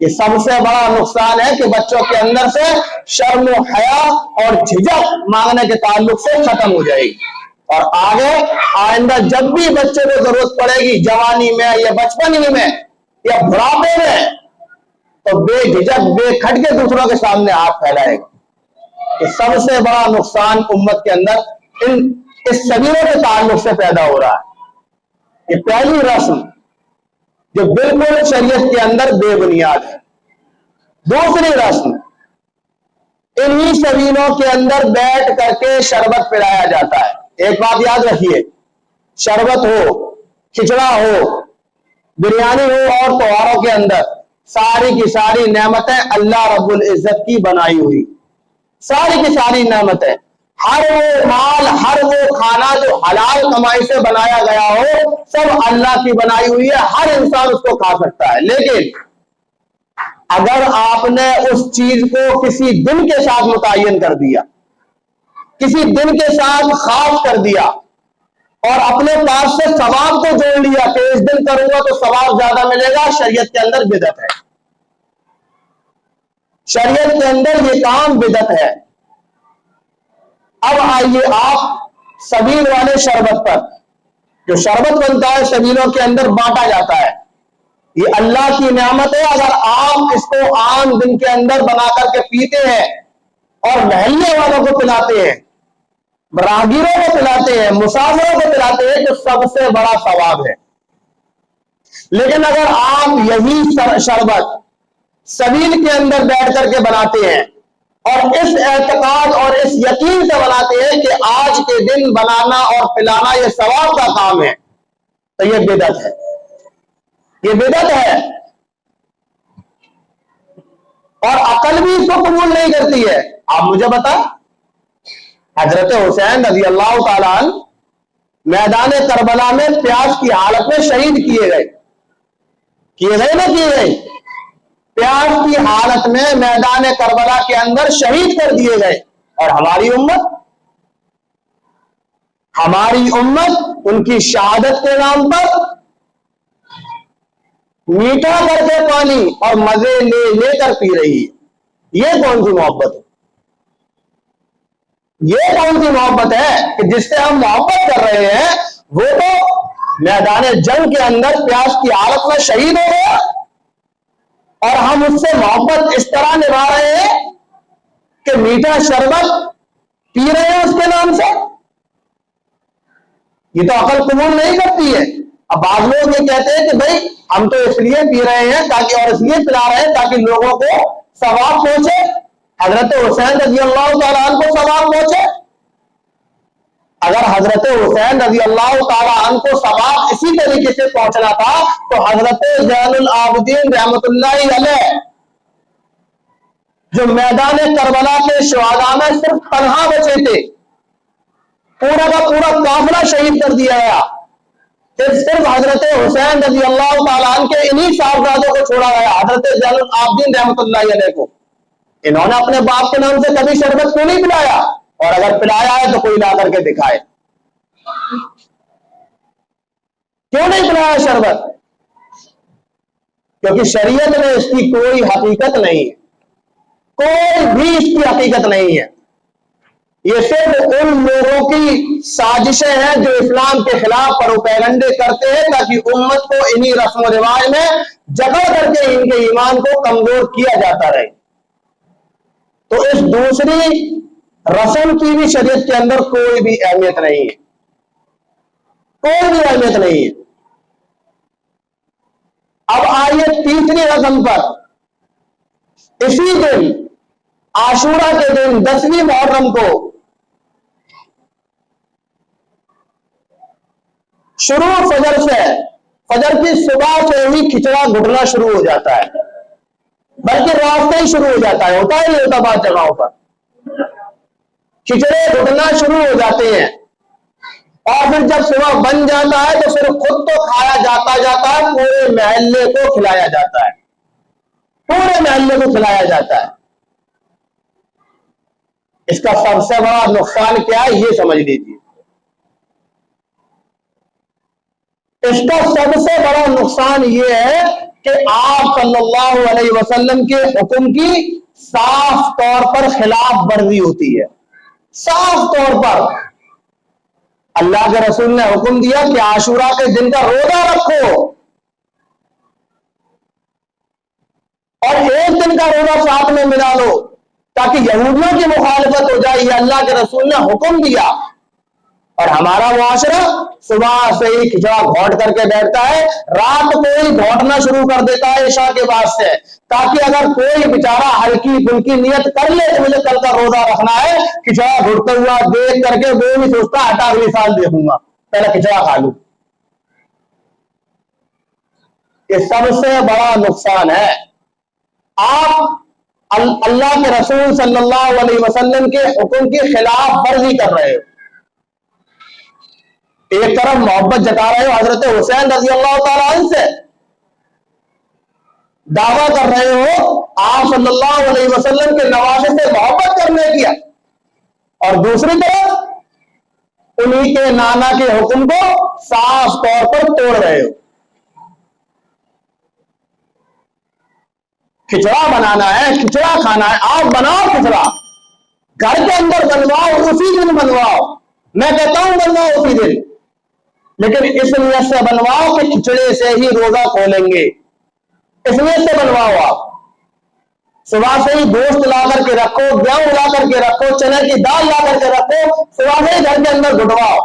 یہ سب سے بڑا نقصان ہے کہ بچوں کے اندر سے شرم و حیا اور جھجک مانگنے کے تعلق سے ختم ہو جائے گی، اور آگے آئندہ جب بھی بچے کو ضرورت پڑے گی جوانی میں یا بچپن ہی میں یا بڑھاپے میں، تو بے جھجک بے کھٹ کے دوسروں کے سامنے ہاتھ پھیلائے گا۔ کہ سب سے بڑا نقصان امت کے اندر اس سبیلوں کے تعلق سے پیدا ہو رہا ہے۔ یہ پہلی رسم جو بالکل شریعت کے اندر بے بنیاد ہے۔ دوسری رسم، انہی سبیلوں کے اندر بیٹھ کر کے شربت پلایا جاتا ہے۔ ایک بات یاد رکھیے، شربت ہو، کھچڑا ہو، بریانی ہو، اور تہواروں کے اندر ساری کی ساری نعمتیں اللہ رب العزت کی بنائی ہوئی، ساری کی ساری نعمتیں، ہر وہ مال، ہر وہ کھانا جو حلال کمائی سے بنایا گیا ہو، سب اللہ کی بنائی ہوئی ہے، ہر انسان اس کو کھا سکتا ہے۔ لیکن اگر آپ نے اس چیز کو کسی دن کے ساتھ متعین کر دیا، کسی دن کے ساتھ خاص کر دیا، اور اپنے پاس سے ثواب کو جوڑ لیا کہ اس دن کروں گا تو ثواب زیادہ ملے گا، شریعت کے اندر بدعت ہے۔ شریعت کے اندر یہ کام بدعت ہے۔ اب آئیے آپ سبیل والے شربت پر، جو شربت بنتا ہے سبیلوں کے اندر بانٹا جاتا ہے، یہ اللہ کی نعمت ہے۔ اگر آپ اس کو عام دن کے اندر بنا کر کے پیتے ہیں اور محلے والوں کو پلاتے ہیں، راہگیروں کو پلاتے ہیں، مسافروں کو پلاتے ہیں، تو سب سے بڑا ثواب ہے۔ لیکن اگر آپ یہی شربت سبیل کے اندر بیٹھ کر کے بناتے ہیں اور اس اعتقاد اور اس یقین سے بناتے ہیں کہ آج کے دن بنانا اور پلانا یہ ثواب کا کام ہے، تو یہ بدعت ہے، یہ بدعت ہے، اور عقل بھی اس کو قبول نہیں کرتی ہے۔ آپ مجھے بتا، حضرت حسین رضی اللہ تعالیٰ عنہ میدان کربلا میں پیاس کی حالت میں شہید کیے گئے نہ کیے گئے؟ پیاس کی حالت میں میدان کربلا کے اندر شہید کر دیے گئے، اور ہماری امت ان کی شہادت کے نام پر میٹھا کر کے پانی اور مزے لے کر پی رہی ہے۔ یہ کون سی محبت ہے؟ یہ کون سی محبت ہے کہ جس سے ہم محبت کر رہے ہیں وہ تو میدان جنگ کے اندر پیاس کی حالت میں شہید ہو گیا، اور ہم اس سے محبت اس طرح نبھا رہے ہیں کہ میٹھا شربت پی رہے ہیں اس کے نام سے؟ یہ تو عقل قبول نہیں کرتی ہے۔ اب بعض لوگ یہ کہتے ہیں کہ بھائی ہم تو اس لیے پی رہے ہیں تاکہ، اور اس لیے پلا رہے ہیں تاکہ لوگوں کو ثواب پہنچے، حضرت حسین رضی اللہ تعالیٰ عنہ کو ثواب پہنچے۔ اگر حضرت حسین رضی اللہ تعالیٰ عنہ کو ثواب اسی طریقے سے پہنچنا تھا تو حضرت زین العابدین رحمت اللہ علیہ جو میدان کربلا کے شہداء میں صرف تنہا بچے تھے، پورا کا پورا قافلہ شہید کر دیا گیا، پھر صرف حضرت حسین رضی اللہ تعالیٰ عنہ کے انہی صاحبزادوں کو چھوڑا گیا، حضرت زین العابدین رحمت اللہ علیہ کو۔ انہوں نے اپنے باپ کے نام سے کبھی شربت کیوں نہیں پلایا؟ اور اگر پلایا ہے تو کوئی لا کر کے دکھائے۔ کیوں نہیں پلایا شربت؟ کیونکہ شریعت میں اس کی کوئی حقیقت نہیں ہے، کوئی بھی اس کی حقیقت نہیں ہے۔ یہ صرف ان لوگوں کی سازشیں ہیں جو اسلام کے خلاف پروپیگنڈے کرتے ہیں تاکہ امت کو انہی رسم و رواج میں جکڑ کر کے ان کے ایمان کو کمزور کیا جاتا رہے۔ تو اس دوسری رسم کی بھی شریعت کے اندر کوئی بھی اہمیت نہیں ہے، کوئی بھی اہمیت نہیں ہے۔ اب آئیے تیسری رسم پر۔ اسی دن عاشورہ کے دن 10ویں محرم کو شروع فجر کی صبح سے ہی کھچڑا گھٹنا شروع ہو جاتا ہے، بلکہ راستے ہی شروع ہو جاتا ہے، ہوتا ہی نہیں ہوتا بعض جگہوں پر کھچڑے گھٹنا شروع ہو جاتے ہیں، اور پھر جب صبح بن جاتا ہے تو صرف خود تو کھایا جاتا ہے، پورے محلے کو کھلایا جاتا ہے، پورے محلے کو کھلایا جاتا ہے۔ اس کا سب سے بڑا نقصان کیا ہے یہ سمجھ لیجیے۔ اس کا سب سے بڑا نقصان یہ ہے کہ آپ صلی اللہ علیہ وسلم کے حکم کی صاف طور پر خلاف ورزی ہوتی ہے. صاف طور پر اللہ کے رسول نے حکم دیا کہ عاشورہ کے دن کا روزہ رکھو اور ایک دن کا روزہ ساتھ میں ملا لو تاکہ یہودیوں کی مخالفت ہو جائے. یہ اللہ کے رسول نے حکم دیا. اور ہمارا معاشرہ صبح سے ہی کھچڑا گھونٹ کر کے بیٹھتا ہے, رات کو ہی گھونٹنا شروع کر دیتا ہے عشاء کے بعد سے, تاکہ اگر کوئی بیچارہ ہلکی پھلکی نیت کر لے کہ مجھے کل کا روزہ رکھنا ہے, کھچڑا گھٹتا ہوا دیکھ کر کے وہ بھی سوچتا ہٹا اگلے سال دیکھوں گا, پہلے کھچڑا کھا لوں. یہ سب سے بڑا نقصان ہے. آپ اللہ کے رسول صلی اللہ علیہ وسلم کے حکم کی خلاف ورزی کر رہے ہو. ایک طرف محبت جتا رہے ہو حضرت حسین رضی اللہ تعالیٰ عنہ سے, دعویٰ کر رہے ہو آپ صلی اللہ علیہ وسلم کے نواسے سے محبت کرنے کی, اور دوسری طرف انہی کے نانا کے حکم کو صاف طور پر توڑ رہے ہو. کھچڑا بنانا ہے, کھچڑا کھانا ہے, آپ بناؤ کھچڑا, گھر کے اندر بنواؤ, اسی دن بنواؤ, میں کہتا ہوں بنواؤ اسی دن, لیکن اس نیت سے بنواؤ کہ کھچڑے سے ہی روزہ کھولیں گے, اس نیت سے بنواؤ. آپ صبح سے ہی گوشت لا کر کے رکھو, گیہوں لا کر کے رکھو, چنے کی دال لا کر کے رکھو, صبح سے ہی گھر کے اندر گھٹواؤ,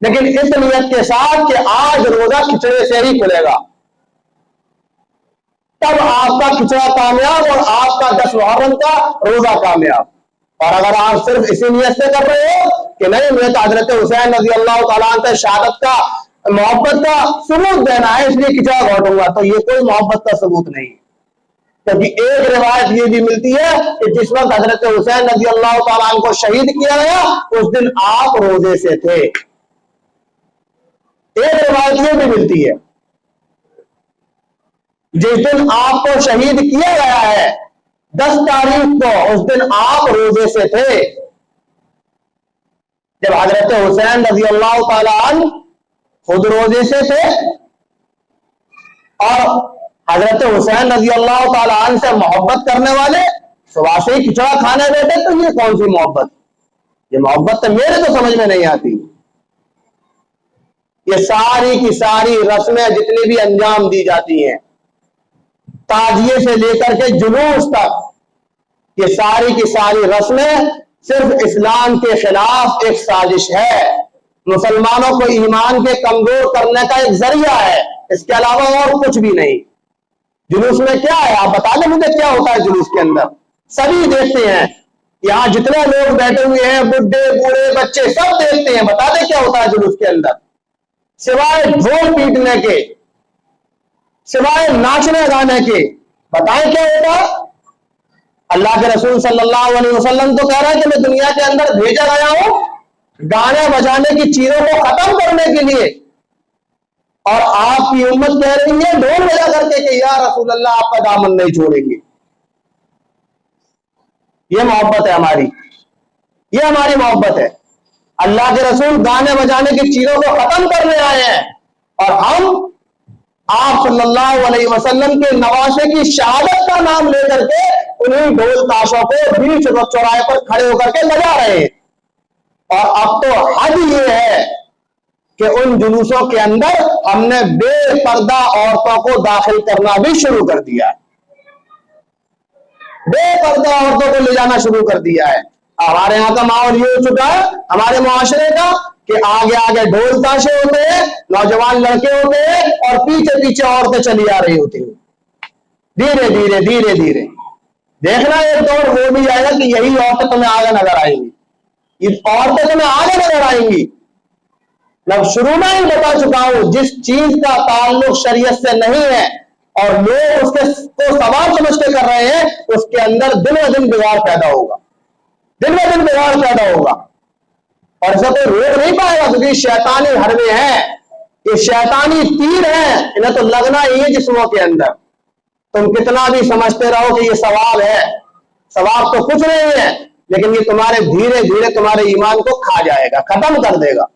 لیکن اس نیت کے ساتھ کہ آج روزہ کھچڑے سے ہی کھلے گا. تب آپ کا کھچڑا کامیاب اور آپ کا 10 محرم کا روزہ کامیاب. اور اگر آپ صرف اسی نیت سے کر رہے ہو کہ نہیں مجھے تو حضرت حسین رضی اللہ تعالیٰ عنہ شہادت کا محبت کا ثبوت دینا ہے اس لیے کھچڑا گھونٹوں گا, تو یہ کوئی محبت کا ثبوت نہیں. کیونکہ ایک روایت یہ بھی ملتی ہے کہ جس وقت حضرت حسین رضی اللہ تعالیٰ عنہ کو شہید کیا گیا اس دن آپ روزے سے تھے. ایک روایت یہ بھی ملتی ہے جس دن آپ کو شہید کیا گیا ہے 10 تاریخ کو, اس دن آپ روزے سے تھے. جب حضرت حسین رضی اللہ تعالیٰ عنہ خود روزے سے تھے اور حضرت حسین رضی اللہ تعالیٰ عنہ سے محبت کرنے والے صبح سے ہی کھچڑا کھانے بیٹھے, تو یہ کون سی محبت؟ یہ محبت تو میرے تو سمجھ میں نہیں آتی. یہ ساری کی ساری رسمیں جتنی بھی انجام دی جاتی ہیں, تعزیے سے لے کر کے جلوس تک, یہ ساری کی ساری رسمیں صرف اسلام کے خلاف ایک سازش ہے, مسلمانوں کو ایمان کے کمزور کرنے کا ایک ذریعہ ہے, اس کے علاوہ اور کچھ بھی نہیں. جلوس میں کیا ہے آپ بتا دیں مجھے, کیا ہوتا ہے جلوس کے اندر؟ سبھی دیکھتے ہیں, یہاں جتنے لوگ بیٹھے ہوئے ہیں, بڈھے بوڑھے بچے سب دیکھتے ہیں, بتا دیں کیا ہوتا ہے جلوس کے اندر؟ سوائے ڈھول پیٹنے کے, سوائے ناچنے گانے کے, بتائیں کیا ہوتا ہے؟ اللہ کے رسول صلی اللہ علیہ وسلم تو کہہ رہا ہے کہ میں دنیا کے اندر بھیجا گیا ہوں گانے بجانے کی چیزوں کو ختم کرنے کے لیے, اور آپ کی امت کہہ رہی ہے ڈھول بجا کر کے کہ یا رسول اللہ آپ کا دامن نہیں چھوڑیں گے. یہ محبت ہے ہماری, یہ ہماری محبت ہے. اللہ کے رسول گانے بجانے کی چیزوں کو ختم کرنے آئے ہیں, اور ہم آپ صلی اللہ علیہ وسلم کے نواسے کی شہادت کا نام لے کر کے انہیں ڈھول تاشوں کو بیچ چوراہے پر کھڑے ہو کر کے بجا رہے ہیں. اور اب تو حد یہ ہے کہ ان جلوسوں کے اندر ہم نے بے پردہ عورتوں کو داخل کرنا بھی شروع کر دیا ہے, بے پردہ عورتوں کو لے جانا شروع کر دیا ہے. ہمارے یہاں کا ماحول یہ ہو چکا ہے ہمارے معاشرے کا کہ آگے آگے ڈھول تاشے ہوتے ہیں, نوجوان لڑکے ہوتے ہیں, اور پیچھے پیچھے عورتیں چلی آ رہی ہوتی ہیں. دھیرے دھیرے دھیرے دھیرے دیکھنا ایک دور وہ بھی آئے گا کہ یہی عورتیں تمہیں آگے نظر آئیں گی, یہ عورتیں تمہیں آگے نظر آئیں گی. میں شروع میں ہی بتا چکا ہوں, جس چیز کا تعلق شریعت سے نہیں ہے اور لوگ اس کو سوال سمجھ کے کر رہے ہیں, اس کے اندر دن ب دن بگاڑ پیدا ہوگا, دن ب دن بگاڑ پیدا ہوگا, اور اسے کوئی روک نہیں پائے گا, کیونکہ شیطانی حربے ہیں, یہ شیطانی تیر ہیں, انہیں تو لگنا ہی ہے جسموں کے اندر. تم کتنا بھی سمجھتے رہو کہ یہ ثواب ہے, ثواب تو کچھ نہیں ہے, لیکن یہ تمہارے دھیرے دھیرے تمہارے ایمان کو کھا جائے گا, ختم کر دے گا.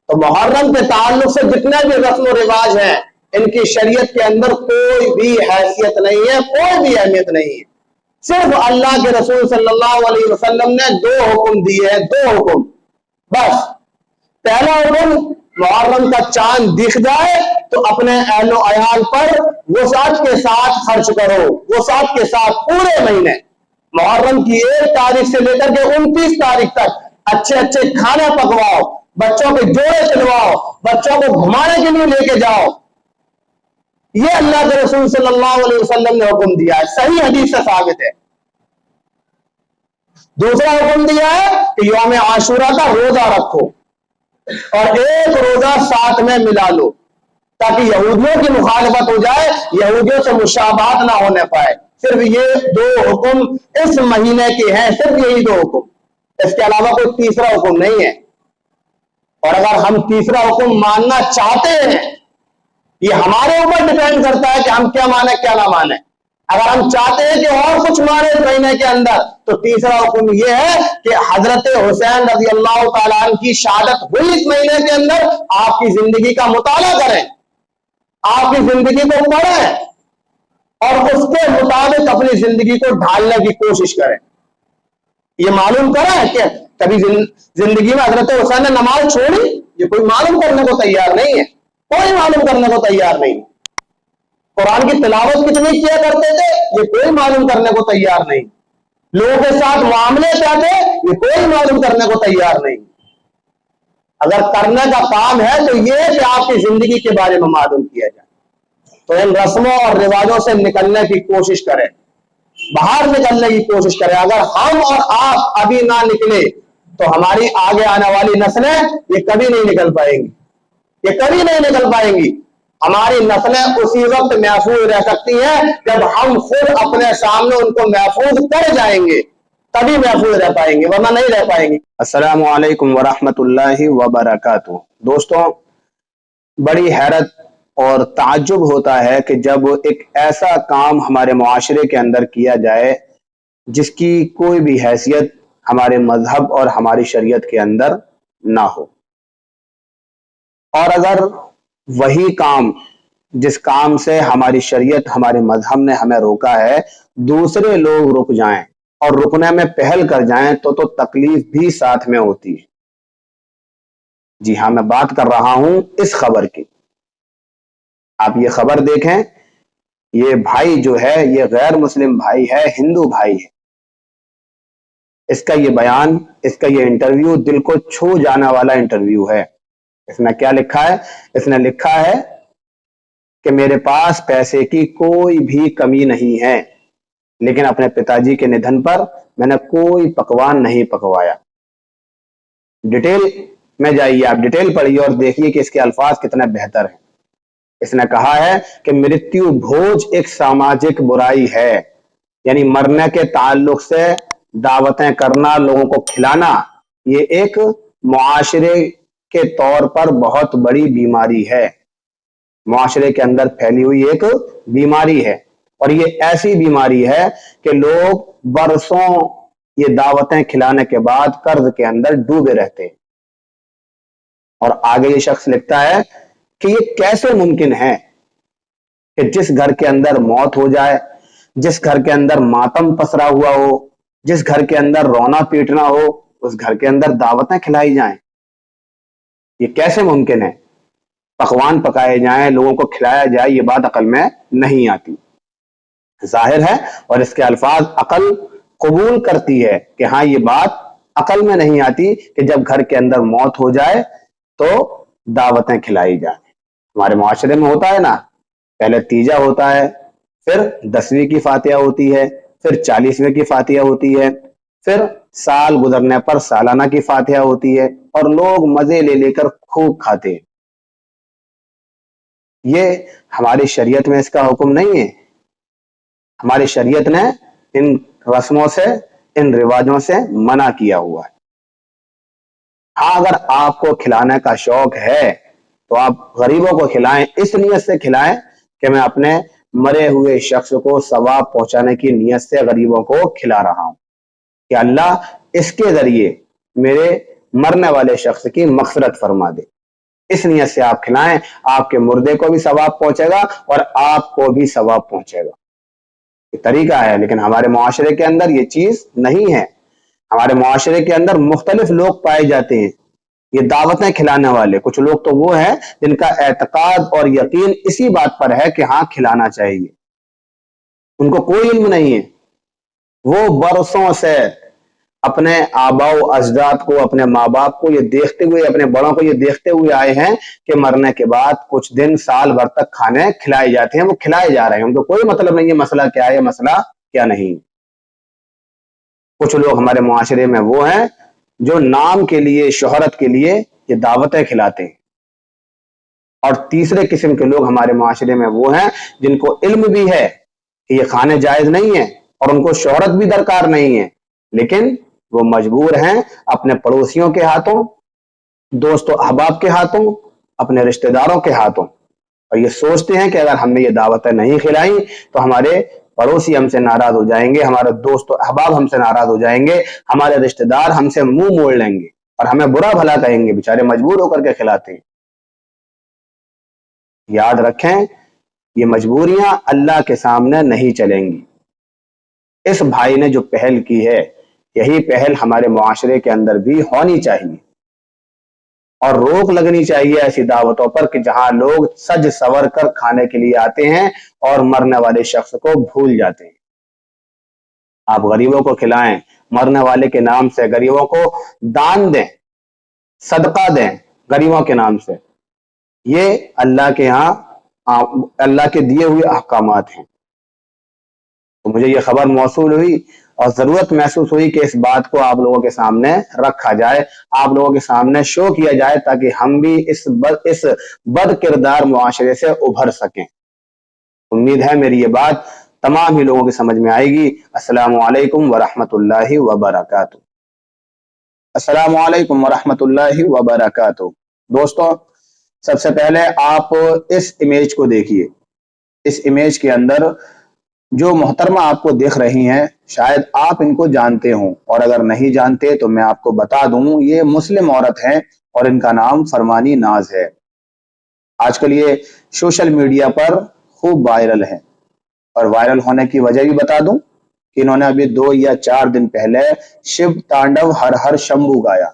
تو محرم کے تعلق سے جتنے بھی رسم و رواج ہیں ان کی شریعت کے اندر کوئی بھی حیثیت نہیں ہے، کوئی بھی اہمیت نہیں ہے۔ صرف اللہ کے رسول صلی اللہ علیہ وسلم نے 2 حکم دیے ہیں، 2 حکم بس۔ پہلا حکم، محرم کا چاند دکھ جائے تو اپنے اہل و عیال پر وسعت کے ساتھ خرچ کرو، وسعت کے ساتھ پورے مہینے، محرم کی 1 تاریخ سے لے کر کے 29 تاریخ تک اچھے اچھے کھانے پکواؤ، بچوں کے جوڑے سلواؤ، بچوں کو گھمانے کے لیے لے کے جاؤ۔ یہ اللہ کے رسول صلی اللہ علیہ وسلم نے حکم دیا ہے، صحیح حدیث سے ثابت ہے۔ دوسرا حکم دیا ہے کہ یوم عاشورہ کا روزہ رکھو اور 1 روزہ ساتھ میں ملا لو، تاکہ یہودیوں کی مخالفت ہو جائے، یہودیوں سے مشابہت نہ ہونے پائے۔ صرف یہ 2 حکم اس مہینے کے ہیں، صرف یہی 2 حکم، اس کے علاوہ کوئی تیسرا حکم نہیں ہے۔ اور اگر ہم تیسرا حکم ماننا چاہتے ہیں، یہ ہمارے اوپر ڈیپینڈ کرتا ہے کہ ہم کیا مانیں کیا نہ مانیں۔ اگر ہم چاہتے ہیں کہ اور کچھ مانے اس مہینے کے اندر، تو تیسرا حکم یہ ہے کہ حضرت حسین رضی اللہ تعالیٰ عنہ کی شہادت ہوئی اس مہینے کے اندر، آپ کی زندگی کا مطالعہ کریں، آپ کی زندگی کو پڑھیں اور اس کے مطابق اپنی زندگی کو ڈھالنے کی کوشش کریں۔ یہ معلوم کریں کہ کبھی زندگی میں حضرت حسین نے نماز چھوڑی، یہ کوئی معلوم کرنے کو تیار نہیں ہے، کوئی معلوم کرنے کو تیار نہیں۔ قرآن کی تلاوت کتنی کیا کرتے تھے، یہ کوئی معلوم کرنے کو تیار نہیں۔ لوگوں کے ساتھ معاملے کیا تھے، یہ کوئی معلوم کرنے کو تیار نہیں۔ اگر کرنے کا کام ہے تو یہ کہ آپ کی زندگی کے بارے میں معلوم کیا جائے، تو ان رسموں اور رواجوں سے نکلنے کی کوشش کریں، باہر نکلنے کی کوشش کریں۔ اگر ہم اور آپ ابھی نہ نکلے تو ہماری آگے آنے والی نسلیں یہ کبھی نہیں نکل پائیں گی، یہ کبھی نہیں نکل پائیں گی۔ ہماری نسلیں اسی وقت محفوظ رہ سکتی ہیں جب ہم خود اپنے سامنے ان کو محفوظ کر جائیں گے، تبھی محفوظ رہ پائیں گے، ورنہ نہیں رہ پائیں گے۔ السلام علیکم ورحمۃ اللہ وبرکاتہ۔ دوستوں، بڑی حیرت اور تعجب ہوتا ہے کہ جب ایک ایسا کام ہمارے معاشرے کے اندر کیا جائے جس کی کوئی بھی حیثیت ہمارے مذہب اور ہماری شریعت کے اندر نہ ہو، اور اگر وہی کام جس کام سے ہماری شریعت ہمارے مذہب نے ہمیں روکا ہے دوسرے لوگ رک جائیں اور رکنے میں پہل کر جائیں تو تکلیف بھی ساتھ میں ہوتی ہے۔ جی ہاں، میں بات کر رہا ہوں اس خبر کی۔ آپ یہ خبر دیکھیں، یہ بھائی جو ہے یہ غیر مسلم بھائی ہے، ہندو بھائی ہے۔ اس کا یہ بیان، اس کا یہ انٹرویو دل کو چھو جانے والا انٹرویو ہے۔ اس نے کیا لکھا ہے؟ اس نے لکھا ہے کہ میرے پاس پیسے کی کوئی بھی کمی نہیں ہے، لیکن اپنے پتا جی کے ندھن پر میں نے کوئی پکوان نہیں پکوایا۔ ڈیٹیل میں جائیے، آپ ڈیٹیل پڑھیے اور دیکھیے کہ اس کے الفاظ کتنے بہتر ہیں۔ اس نے کہا ہے کہ مرتیو بھوج ایک ساماجک برائی ہے، یعنی مرنے کے تعلق سے دعوتیں کرنا، لوگوں کو کھلانا، یہ ایک معاشرے کے طور پر بہت بڑی بیماری ہے، معاشرے کے اندر پھیلی ہوئی ایک بیماری ہے، اور یہ ایسی بیماری ہے کہ لوگ برسوں یہ دعوتیں کھلانے کے بعد قرض کے اندر ڈوبے رہتے ہیں۔ اور آگے یہ شخص لکھتا ہے کہ یہ کیسے ممکن ہے کہ جس گھر کے اندر موت ہو جائے، جس گھر کے اندر ماتم پسرا ہوا ہو، جس گھر کے اندر رونا پیٹنا ہو، اس گھر کے اندر دعوتیں کھلائی جائیں؟ یہ کیسے ممکن ہے؟ پکوان پکائے جائیں، لوگوں کو کھلایا جائے، یہ بات عقل میں نہیں آتی۔ ظاہر ہے اور اس کے الفاظ عقل قبول کرتی ہے کہ ہاں یہ بات عقل میں نہیں آتی کہ جب گھر کے اندر موت ہو جائے تو دعوتیں کھلائی جائیں۔ ہمارے معاشرے میں ہوتا ہے نا، پہلے تیجا ہوتا ہے، پھر 10ویں کی فاتحہ ہوتی ہے، پھر 40ویں کی فاتحہ ہوتی ہے، پھر سال گزرنے پر سالانہ کی فاتحہ ہوتی ہے، اور لوگ مزے لے لے کر خوب کھاتے ہیں۔ یہ ہماری شریعت میں اس کا حکم نہیں ہے۔ ہماری شریعت نے ان رسموں سے، ان رواجوں سے منع کیا ہوا ہے۔ ہاں، اگر آپ کو کھلانے کا شوق ہے تو آپ غریبوں کو کھلائیں، اس نیت سے کھلائیں کہ میں اپنے مرے ہوئے شخص کو ثواب پہنچانے کی نیت سے غریبوں کو کھلا رہا ہوں کہ اللہ اس کے ذریعے میرے مرنے والے شخص کی مغفرت فرما دے۔ اس نیت سے آپ کھلائیں، آپ کے مردے کو بھی ثواب پہنچے گا اور آپ کو بھی ثواب پہنچے گا. یہ طریقہ ہے، لیکن ہمارے معاشرے کے اندر یہ چیز نہیں ہے. ہمارے معاشرے کے اندر مختلف لوگ پائے جاتے ہیں یہ دعوتیں کھلانے والے. کچھ لوگ تو وہ ہیں جن کا اعتقاد اور یقین اسی بات پر ہے کہ ہاں کھلانا چاہیے، ان کو کوئی علم نہیں ہے. وہ برسوں سے اپنے آباء و اجداد کو، اپنے ماں باپ کو یہ دیکھتے ہوئے، اپنے بڑوں کو یہ دیکھتے ہوئے آئے ہیں کہ مرنے کے بعد کچھ دن، سال بھر تک کھانے کھلائے جاتے ہیں. وہ کھلائے جا رہے ہیں، ان کو کوئی مطلب نہیں ہے مسئلہ کیا ہے، مسئلہ کیا نہیں. کچھ لوگ ہمارے معاشرے میں وہ ہیں جو نام کے لیے، شہرت کے لیے یہ دعوتیں کھلاتے ہیں. اور تیسرے قسم کے لوگ ہمارے معاشرے میں وہ ہیں جن کو علم بھی ہے کہ یہ کھانے جائز نہیں ہے اور ان کو شہرت بھی درکار نہیں ہے، لیکن وہ مجبور ہیں اپنے پڑوسیوں کے ہاتھوں، دوست و احباب کے ہاتھوں، اپنے رشتہ داروں کے ہاتھوں، اور یہ سوچتے ہیں کہ اگر ہم نے یہ دعوتیں نہیں کھلائیں تو ہمارے پڑوسی ہم سے ناراض ہو جائیں گے، ہمارے دوست و احباب ہم سے ناراض ہو جائیں گے، ہمارے رشتہ دار ہم سے منہ موڑ لیں گے اور ہمیں برا بھلا کہیں گے. بےچارے مجبور ہو کر کے کھلاتے ہیں. یاد رکھیں، یہ مجبوریاں اللہ کے سامنے نہیں چلیں گی. اس بھائی نے جو پہل کی ہے، یہی پہل ہمارے معاشرے کے اندر بھی ہونی چاہیے، اور روک لگنی چاہیے ایسی دعوتوں پر کہ جہاں لوگ سج سور کر کھانے کے لیے آتے ہیں اور مرنے والے شخص کو بھول جاتے ہیں. آپ غریبوں کو کھلائیں، مرنے والے کے نام سے غریبوں کو دان دیں، صدقہ دیں غریبوں کے نام سے. یہ اللہ کے ہاں اللہ کے دیے ہوئے احکامات ہیں. تو مجھے یہ خبر موصول ہوئی اور ضرورت محسوس ہوئی کہ اس بات کو آپ لوگوں کے سامنے رکھا جائے، آپ لوگوں کے سامنے شو کیا جائے، تاکہ ہم بھی اس بد کردار معاشرے سے ابھر سکیں. امید ہے میری یہ بات تمام ہی لوگوں کی سمجھ میں آئے گی. السلام علیکم ورحمۃ اللہ وبرکاتہ. السلام علیکم ورحمۃ اللہ وبرکاتہ. دوستوں، سب سے پہلے آپ اس امیج کو دیکھیے. اس امیج کے اندر جو محترمہ آپ کو دیکھ رہی ہیں، شاید آپ ان کو جانتے ہوں، اور اگر نہیں جانتے تو میں آپ کو بتا دوں، یہ مسلم عورت ہیں اور ان کا نام فرمانی ناز ہے. آج کل یہ سوشل میڈیا پر خوب وائرل ہے، اور وائرل ہونے کی وجہ بھی بتا دوں کہ انہوں نے ابھی 2 یا 4 دن پہلے شیو تانڈو ہر ہر شمبھو گایا.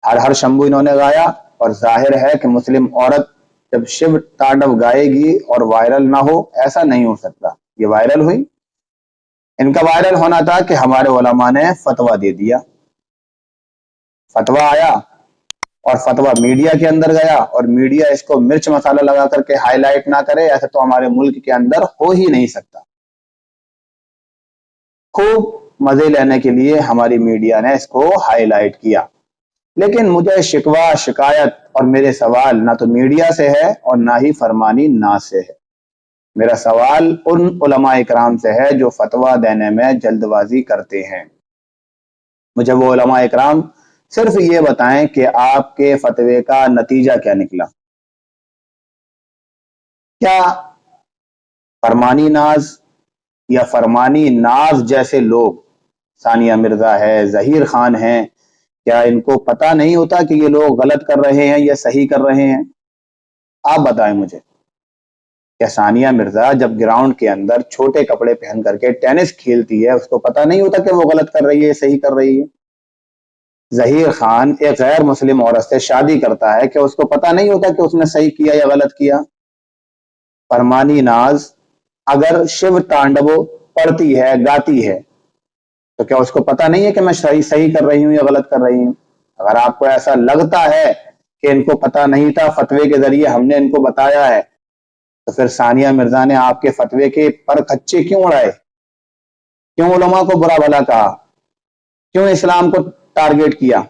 ہر ہر شمبھو انہوں نے گایا، اور ظاہر ہے کہ مسلم عورت جب شیو تانڈو گائے گی اور وائرل نہ ہو، ایسا نہیں ہو سکتا. یہ وائرل ہوئی. ان کا وائرل ہونا تھا کہ ہمارے علماء نے فتویٰ دے دیا. فتویٰ آیا اور فتویٰ میڈیا کے اندر گیا، اور میڈیا اس کو مرچ مسالہ لگا کر کے ہائی لائٹ نہ کرے، ایسا تو ہمارے ملک کے اندر ہو ہی نہیں سکتا. خوب مزے لینے کے لیے ہماری میڈیا نے اس کو ہائی لائٹ کیا. لیکن مجھے شکوہ، شکایت اور میرے سوال نہ تو میڈیا سے ہے اور نہ ہی فرمانی ناز سے ہے. میرا سوال ان علماء اکرام سے ہے جو فتویٰ دینے میں جلد بازی کرتے ہیں. مجھے وہ علماء اکرام صرف یہ بتائیں کہ آپ کے فتوے کا نتیجہ کیا نکلا. کیا فرمانی ناز یا فرمانی ناز جیسے لوگ، ثانیہ مرزا ہے، ظہیر خان ہیں، کیا ان کو پتہ نہیں ہوتا کہ یہ لوگ غلط کر رہے ہیں یا صحیح کر رہے ہیں؟ آپ بتائیں مجھے. کیا ثانیہ مرزا جب گراؤنڈ کے اندر چھوٹے کپڑے پہن کر کے ٹینس کھیلتی ہے، اس کو پتہ نہیں ہوتا کہ وہ غلط کر رہی ہے، صحیح کر رہی ہے؟ ظہیر خان ایک غیر مسلم عورت سے شادی کرتا ہے، کہ اس کو پتہ نہیں ہوتا کہ اس نے صحیح کیا یا غلط کیا؟ فرمانی ناز اگر شیو تانڈو پڑھتی ہے، گاتی ہے، تو کیا اس کو پتہ نہیں ہے کہ میں صحیح کر رہی ہوں یا غلط کر رہی ہوں؟ اگر آپ کو ایسا لگتا ہے کہ ان کو پتہ نہیں تھا، فتوے کے ذریعے ہم نے ان کو بتایا ہے، تو پھر ثانیہ مرزا نے آپ کے فتوے کے پر کچے کیوں اڑائے؟ کیوں علماء کو برا بھلا کہا؟ کیوں اسلام کو ٹارگیٹ کیا؟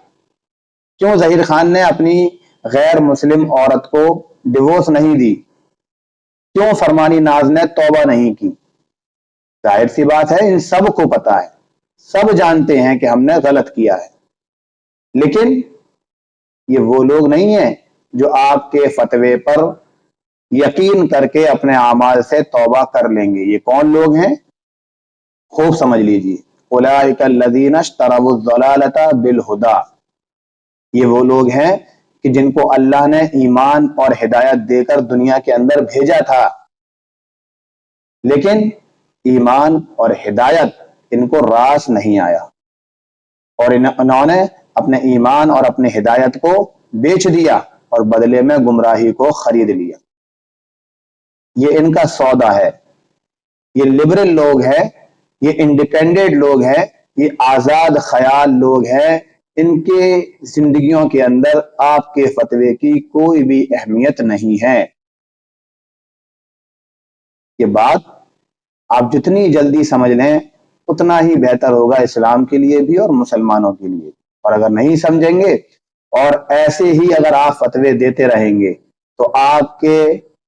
کیوں ظہیر خان نے اپنی غیر مسلم عورت کو ڈیورس نہیں دی؟ کیوں فرمانی ناز نے توبہ نہیں کی؟ ظاہر سی بات ہے، ان سب کو پتا ہے، سب جانتے ہیں کہ ہم نے غلط کیا ہے. لیکن یہ وہ لوگ نہیں ہیں جو آپ کے فتوے پر یقین کر کے اپنے اعمال سے توبہ کر لیں گے. یہ کون لوگ ہیں؟ خوب سمجھ لیجیے. اولئک الذین اشتروا الضلالۃ بالہدی. یہ وہ لوگ ہیں کہ جن کو اللہ نے ایمان اور ہدایت دے کر دنیا کے اندر بھیجا تھا، لیکن ایمان اور ہدایت ان کو راس نہیں آیا، اور انہوں نے اپنے ایمان اور اپنے ہدایت کو بیچ دیا اور بدلے میں گمراہی کو خرید لیا۔ یہ ان کا سودا ہے۔ یہ لبرل لوگ ہیں، یہ انڈیپینڈنٹ لوگ ہیں، یہ آزاد خیال لوگ ہیں۔ ان کے زندگیوں کے اندر آپ کے فتوے کی کوئی بھی اہمیت نہیں ہے۔ یہ بات آپ جتنی جلدی سمجھ لیں اتنا ہی بہتر ہوگا اسلام کے لیے بھی اور مسلمانوں کے لیے۔ اور اگر نہیں سمجھیں گے اور ایسے ہی اگر آپ فتوے دیتے رہیں گے تو آپ کے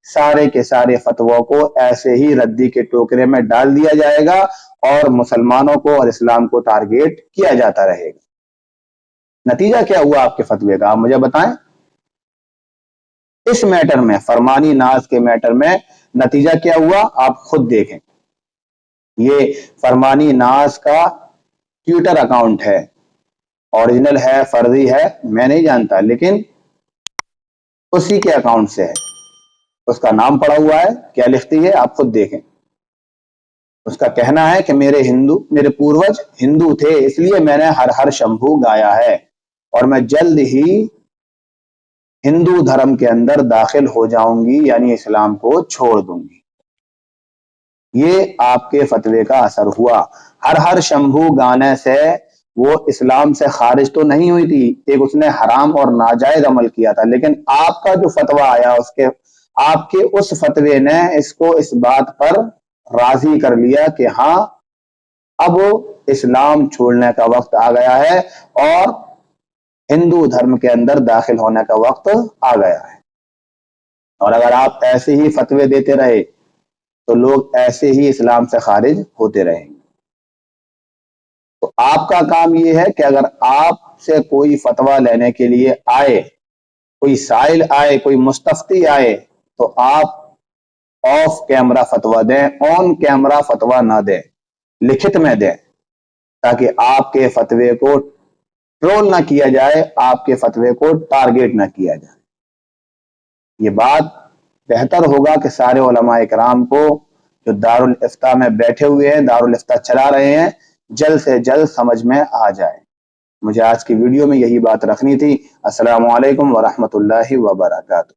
سارے فتووں کو ایسے ہی ردی کے ٹوکرے میں ڈال دیا جائے گا اور مسلمانوں کو اور اسلام کو ٹارگیٹ کیا جاتا رہے گا۔ نتیجہ کیا ہوا آپ کے فتوے کا، آپ مجھے بتائیں۔ اس میٹر میں، فرمانی ناز کے میٹر میں نتیجہ کیا ہوا آپ خود دیکھیں۔ یہ فرمانی ناز کا ٹویٹر اکاؤنٹ ہے، اوریجنل ہے فرضی ہے میں نہیں جانتا، لیکن اسی کے اکاؤنٹ سے ہے۔ اس کا نام پڑا ہوا ہے، کیا لکھتی ہے آپ خود دیکھیں۔ اس کا کہنا ہے کہ میرے پوروج ہندو تھے، اس لیے میں نے ہر ہر شمبھو گایا ہے، اور میں جلد ہی ہندو دھرم کے اندر داخل ہو جاؤں گی، یعنی اسلام کو چھوڑ دوں گی۔ یہ آپ کے فتوے کا اثر ہوا۔ ہر ہر شمبھو گانے سے وہ اسلام سے خارج تو نہیں ہوئی تھی، ایک اس نے حرام اور ناجائز عمل کیا تھا، لیکن آپ کا جو فتویٰ آیا آپ کے اس فتوے نے اس کو اس بات پر راضی کر لیا کہ ہاں اب اسلام چھوڑنے کا وقت آ گیا ہے اور ہندو دھرم کے اندر داخل ہونے کا وقت آ گیا ہے۔ اور اگر آپ ایسے ہی فتوے دیتے رہے تو لوگ ایسے ہی اسلام سے خارج ہوتے رہیں گے۔ تو آپ کا کام یہ ہے کہ اگر آپ سے کوئی فتویٰ لینے کے لیے آئے، کوئی سائل آئے، کوئی مستفتی آئے، تو آپ آف کیمرہ فتویٰ دیں، آن کیمرہ فتویٰ نہ دیں، لکھت میں دیں، تاکہ آپ کے فتوے کو ٹرول نہ کیا جائے، آپ کے فتوے کو ٹارگیٹ نہ کیا جائے۔ یہ بات بہتر ہوگا کہ سارے علماء اکرام کو جو دارالافتاء میں بیٹھے ہوئے ہیں، دارالافتاء چلا رہے ہیں، جلد سے جلد سمجھ میں آ جائے۔ مجھے آج کی ویڈیو میں یہی بات رکھنی تھی۔ السلام علیکم ورحمۃ اللہ وبرکاتہ۔